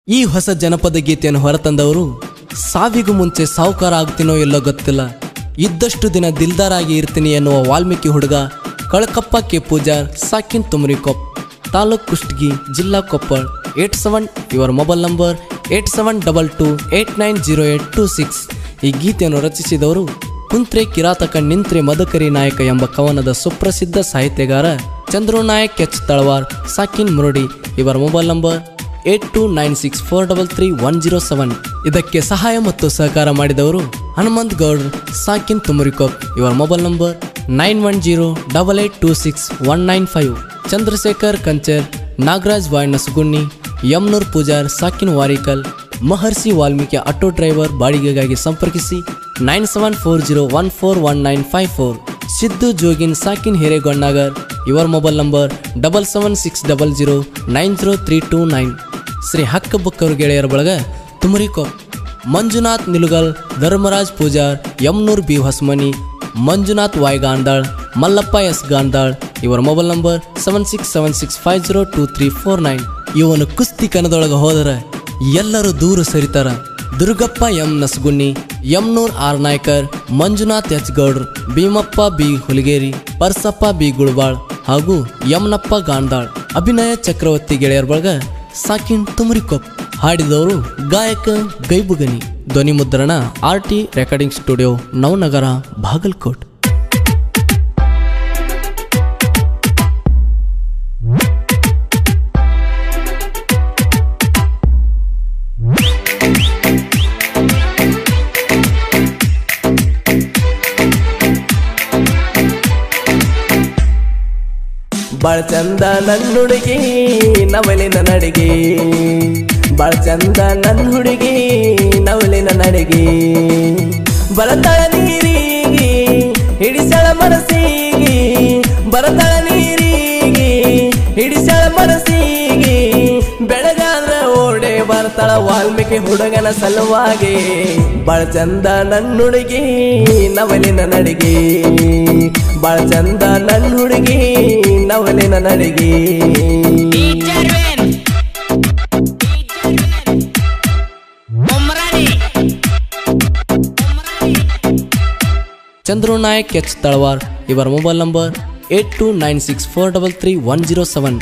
ಈ ಹೊಸ ಜನಪದ ಗೀತೆಯನ್ನು ಹೊರತಂದವರು ಸಾವಿಗೂ ಮುಂಚೆ ಸಾಹುಕಾರ ಆಗ್ತೀನೋ ಎಲ್ಲೋ ಗೊತ್ತಿಲ್ಲ, ಇದ್ದಷ್ಟು ದಿನ ದಿಲ್ದಾರಾಗಿ ಇರ್ತೀನಿ ಎನ್ನುವ ವಾಲ್ಮೀಕಿ ಹುಡುಗ ಕಳಕಪ್ಪ ಕೆ ಪೂಜಾರ್, ಸಾಕಿನ್ ತುಮರಿಕೊಪ್, ತಾಲೂಕ್ ಕುಷ್ಟಗಿ, ಜಿಲ್ಲಾ ಕೊಪ್ಪಳ. 87 ಇವರ ಮೊಬೈಲ್ ನಂಬರ್ 8722890826. ಈ ಗೀತೆಯನ್ನು ರಚಿಸಿದವರು ಕುಂತ್ರೆ ಕಿರಾತಕ ನಿಂತ್ರೆ ಮದಕರಿ ನಾಯಕ ಎಂಬ ಕವನದ ಸುಪ್ರಸಿದ್ಧ ಸಾಹಿತ್ಯಗಾರ ಚಂದ್ರು ನಾಯಕ್ ಎಚ್ ತಳವಾರ್, ಸಾಕಿನ್ ಮುರಡಿ. ಇವರ ಮೊಬೈಲ್ ನಂಬರ್ 8296433107. ಇದಕ್ಕೆ ಸಹಾಯ ಮತ್ತು ಸಹಕಾರ ಮಾಡಿದವರು ಹನುಮಂತ್ ಗೌಡ್ರ, ಸಾಕಿನ್ ತುಮರಿಕೊಪ್. ಇವರ mobile number 9108826195. Chandrashekhar Kanchar, Nagaraj Y Nasugunni, Yamnur Pujar, ಸಾಕಿನ್ ವಾರಿಕಲ್. Maharshi Valmiki auto driver. ಬಾಡಿಗೆಗಾಗಿ ಸಂಪರ್ಕಿಸಿ 9740141954. ಸಿದ್ದು ಜೋಗಿನ್, ಸಾಕಿನ್ ಹಿರೇಗಣ್ಣಾಗರ್. ಇವರ ಮೊಬೈಲ್ ನಂಬರ್ 7760090329. ಶ್ರೀ ಹಕ್ಕಬಕ್ಕರ್ ಗೆಳೆಯರ ಬಳಗ Tumarikop. Manjunath Nilugal, Dharmaraj Pujar, Yamnur B Hosamani, Manjunath Y Gandhal, Mallappa S Gandhal. ಇವರ ಮೊಬೈಲ್ ನಂಬರ್ 7676502349. ಇವನು ಕುಸ್ತಿ ಕಣದೊಳಗೆ ಹೋದರ ಎಲ್ಲರೂ ದೂರ ಸರಿತಾರ. Durgappa M Nasagunni, Yamnur R Naykar, Manjunath H Gowdra, Bheemappa B Huligeri, Parsappa B Gulbal ಹಾಗೂ ಯಮನಪ್ಪ ಗಾಂಧಾಳ್. ಅಭಿನಯ ಚಕ್ರವರ್ತಿ ಗೆಳೆಯರ ಬಳಗ ಸಾಕಿನ್ ತುಮರಿಕೊಪ್. ಹಾಡಿದವರು ಗಾಯಕ ಗೈಬುಗನಿ. ಧ್ವನಿ ಮುದ್ರಣ RT recording studio, Navanagar, Bagalkot. ಬಾಳ ಚಂದ ನನ್ನ ಹುಡುಗಿ ನವಲಿನ ನಡಿಗೆ, ಬಾಳ ಚಂದ ನನ್ನ ಹುಡುಗಿ ನವಲಿನ ನಡಿಗೆ. ಬರತಾಳ ನೀರಿಗೆ ಹಿಡಿಸಳ ಮನಸ್ಸಿಗೆ, ಬರತಾಳ ನೀರಿಗೆ ಹಿಡಿಸಳ ಮನಸ್ಸಿಗೆ. ಬೆಳಗಾದ್ರ ಓಡೆ ಬರ್ತಾಳ ವಾಲ್ಮೀಕಿ ಹುಡುಗನ ಸಲುವಾಗಿ. ಬಾಳ ಚಂದ ನನ್ನ ಹುಡುಗಿ ನವಲಿನ ನಡಿಗೆ, ಬಾಳ ಚಂದ ನನ್ನ ಹುಡುಗಿ ನವಲಿನ ನಡಿಗೆ. ಚಂದ್ರು ನಾಯಕ್ ಎಚ್ ತಳವಾರ್. ಇವರ ಮೊಬೈಲ್ ನಂಬರ್ 8296433107.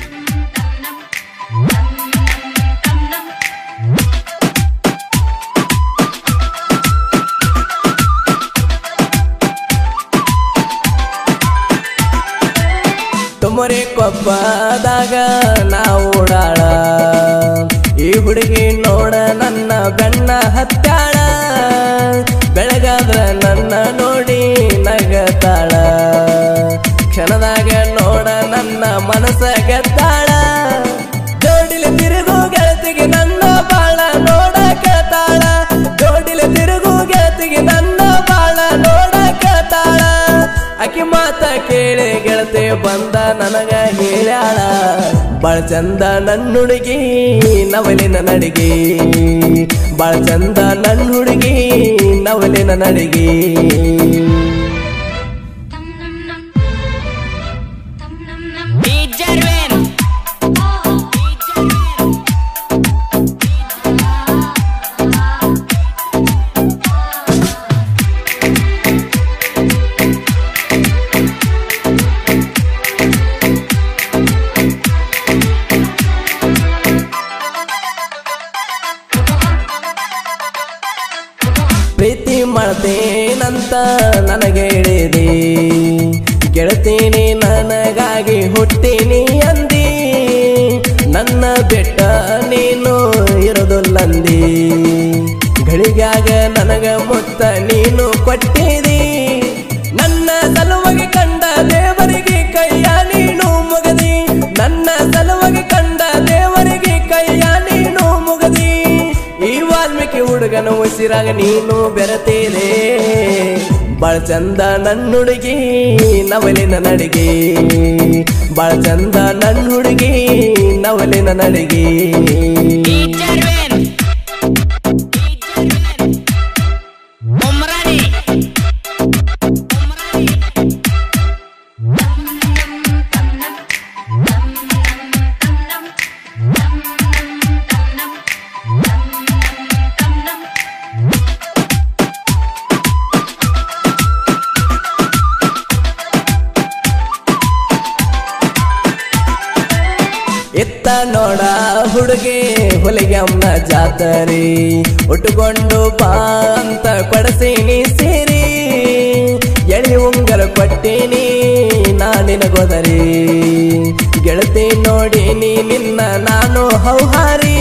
ತುಮರಿಕೊಪ್ಪದಾಗ ನಾವು ಓಡಾಳ, ಈ ಹುಡುಗಿ ನೋಡ ನನ್ನ ಬೆನ್ನ ಹತ್ತಾಳ. ಬೆಳಗಾದ್ರ ನನ್ನ ನೋಡಿ ನಗತಾಳ, ಕ್ಷಣದಾಗ ನೋಡ ನನ್ನ ಮನಸ್ಸ ಗೆದ್ದಾಳ. ಜೋಡಿಲೆ ತಿರುಗು ಗೆಳತಿಗೆ ನನ್ನ ಬಾಳ ನೋಡಕತಾಳ, ಜೋಡಿಲೆ ತಿರುಗು ಗೆಳತಿಗೆ ನನ್ನ ಬಾಳ ನೋಡಕತಾಳ. ಆಕಿ ಮಾತ ಕೇಳಿ ಗೆಳತಿ ಬಂದ ನನಗ ಹೇಳ್ಯಾಳ. ಬಾಳ ಚಂದ ನನ್ನ ಹುಡುಗಿ ನವಲಿನ ನಡಿಗೆ, ಬಾಳ ಚಂದ ನನ್ನ ಹುಡುಗಿ ನವಲಿನ ನಡಿಗೆ. ಪ್ರೀತಿ ಮಾಡ್ತೇನಂತ ನನಗೆ ಹೇಳಿದೆ, ಗೆಳತೀನಿ ನನಗಾಗಿ ಹುಟ್ಟಿನಿ ಅಂದಿ. ನನ್ನ ಬೆಟ್ಟ ನೀನು ಇರೋದಿಲ್ಲಂದಿ, ಗಳಿಗಾಗ ನನಗ ಮುತ್ತ ನೀನು ಕೊಟ್ಟಿದಿ. ನನ್ನ ಸಲುವಾಗಿ ಕಂಡ ದೇವರಿಗೆ ಕೈಯ ನೀನು ಮುಗದಿ, ನನ್ನ ಸಲುವಾಗಿ ಕಂಡ ದೇವರಿಗೆ ಕೈಯ ನೀನು ಮುಗದಿ. ಈ ವಾಲ್ಮೀಕಿ ಹುಡುಗನ ಉಸಿರಾಗ ನೀನು ಬೆರೆತೀರೇ. ಬಾಳ ಚಂದ ನನ್ನ ಹುಡುಗಿ ನವಲಿನ ನಡಿಗೆ, ಬಾಳ ಚಂದ ನನ್ನ ಹುಡುಗಿ ನವಲಿನ ನಡಿಗೆ. ಹುಲಿಗೆಮ್ಮನ ಜಾತರಿ ಉಟ್ಟುಕೊಂಡು ಬಾ ಅಂತ ಕೊಡಸೀನಿ ಸೇರಿ ಎಳಿ ಉಂಗರ ಕೊಟ್ಟೀನಿ ನಾನಿನಗೋದರಿ ಗೆಳತಿ ನೋಡೀನಿ ನಿನ್ನ ನಾನು ಹೌಹಾರಿ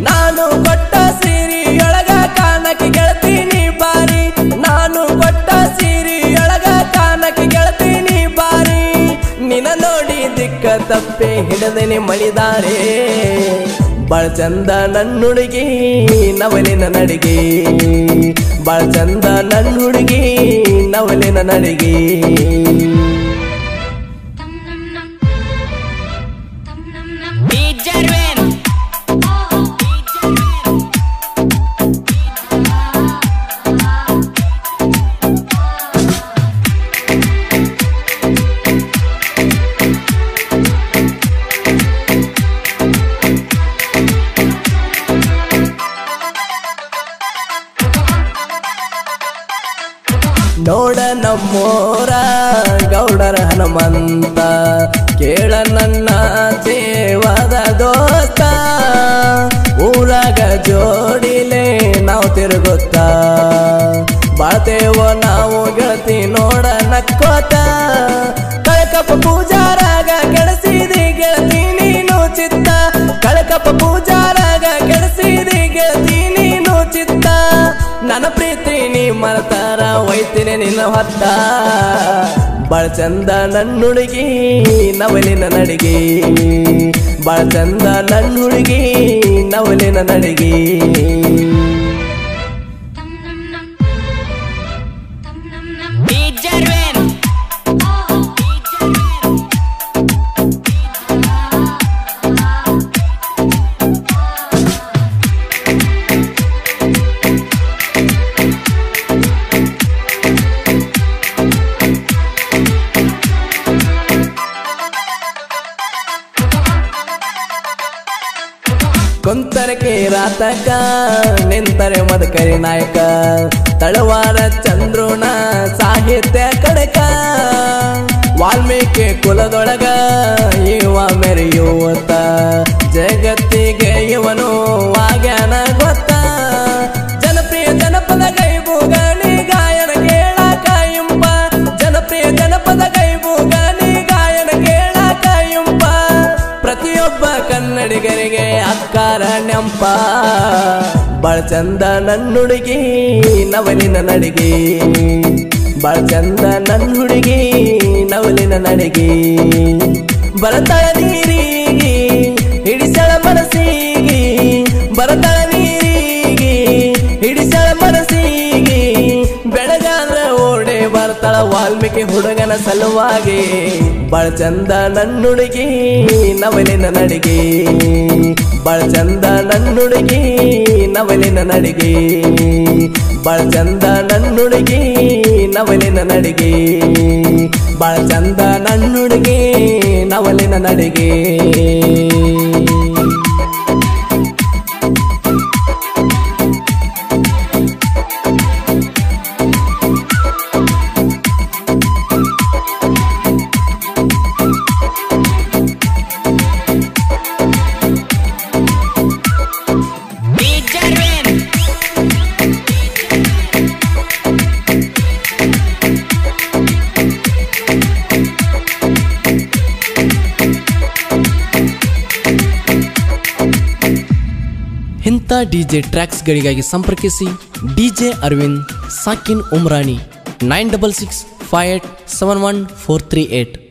ನಾನು ಕೊಟ್ಟ ಸೀರಿಯೊಳಗ ಕಾಣಕ್ಕೆ ಗೆಳತೀನಿ ಬಾರಿ ನಾನು ಕೊಟ್ಟ ಸೀರಿಯೊಳಗ ಕಾಣಕ್ಕೆ ಗೆಳತೀನಿ ಬಾರಿ ನಿನ್ನ ನೋಡಿ ದಿಕ್ಕ ತಪ್ಪೆ ಹಿಡದೇನೆ ಮಳಿದಾರೆ ಬಾಳ ಚಂದ ನನ್ನ ಹುಡುಗಿ ನವಲಿನ ನಡಿಗೆ ಬಾಳ ಚಂದ ನನ್ನ ಹುಡುಗಿ ನವಲಿನ ನಡಿಗೆ ನೋಡ ನಮ್ಮೋರ ಗೌಡರ ಹನುಮಂತ ಕೇಳ ನನ್ನ ಜೇವದ ದೋಸ್ತ ಊರಾಗ ಜೋಡಿಲೆ ನಾವು ತಿರುಗುತ್ತ ಬಾಳ್ತೇವೋ ನಾವು ಗೆಳತಿ ನೋಡ ನಕ್ಕೋತ ಕಳಕಪ್ಪ ಪೂಜಾರಾಗ ಕೆಡಸಿದಿ ಗೆಳತಿ ನೀನು ಚಿತ್ತ ಕಳಕಪ್ಪ ಪೂಜಾರಾಗ ಕೆಡಸಿದಿ ಗೆಳತಿ ನೀನು ಚಿತ್ತ ನನ್ನ ಪ್ರೀತಿ ನೀ ಮರತಾರ ಒಯ್ತೀನಿ ನಿನ್ನ ಹೊತ್ತ ಬಾಳ ಚಂದ ನನ್ನ ಹುಡುಗಿ ನವಲಿನ ನಡಿಗೆ ಬಾಳ ಚಂದ ನನ್ನ ಹುಡುಗಿ ನವಲಿನ ನಡಿಗೆ ಕುಂತರಕೆ ರಾತಕ ನಿಂತರೆ ಮದಕರಿ ನಾಯಕ ತಳವಾರ ಚಂದ್ರುನ ಸಾಹಿತ್ಯ ಕಡಕ ವಾಲ್ಮೀಕಿ ಕುಲದೊಳಗ ಇವ ಮೆರೆಯುವತ್ತ ಜಗತ್ತಿಗೆ ಇವನು ವಾಗ್ಯಾನ ಗೊತ್ತ ಜನಪ್ರಿಯ ಜನಪದ ಗೈಬುಗಾನಿ ಗಾಯನ ಕೇಳಾಕ ಇಂಪ ಜನಪ್ರಿಯ ಜನಪದ ಗೈಬುಗಾನಿ ಗಾಯನ ಕೇಳಾಕ ಇಂಪ ಪ್ರತಿಯೊಬ್ಬ ಕನ್ನಡಿಗರಿಗೆ ಅಕ್ಕಾರ ನೆಂಪ ಬಾಳ ಚಂದ ನನ್ನ ಹುಡುಗಿ ನವಲಿನ ನಡಿಗೆ ಬಾಳ ಚಂದ ನನ್ನ ಹುಡುಗಿ ನವಲಿನ ನಡಿಗೆ ಬರತಾಳ ನೀರಿಗೆ ಹಿಡಿಸಳ ಮನಸ್ಸಿಗೆ ಬರತಾಳ ನೀರಿಗೆ ಹಿಡಿಸಳ ಮನಸ್ಸಿಗೆ ಬೆಳಗಾದ್ರ ಓಡೆ ಬರ್ತಾಳ ವಾಲ್ಮೀಕಿ ಹುಡುಗನ ಸಲುವಾಗಿ ಬಾಳ ಚಂದ ನನ್ನ ಹುಡುಗಿ ನವಲಿನ ನಡಿಗೆ ಬಾಳ ಚಂದ ನನ್ನ ಹುಡುಗಿ ನವಲಿನ ನಡಿಗೆ ಬಾಳ ಚಂದ ನನ್ನ ಹುಡುಗಿ ನವಲಿನ ನಡಿಗೆ ಬಾಳ ಚಂದ ನನ್ನ ಹುಡುಗಿ ನವಲಿನ ನಡಿಗೆ ಇಂಥ ಡಿಜೆ ಟ್ರ್ಯಾಕ್ಸ್ಗಳಿಗಾಗಿ ಸಂಪರ್ಕಿಸಿ ಡಿಜೆ ಅರವಿಂದ್ ಸಾಕಿನ್ ಉಮ್ರಾಣಿ 9665871438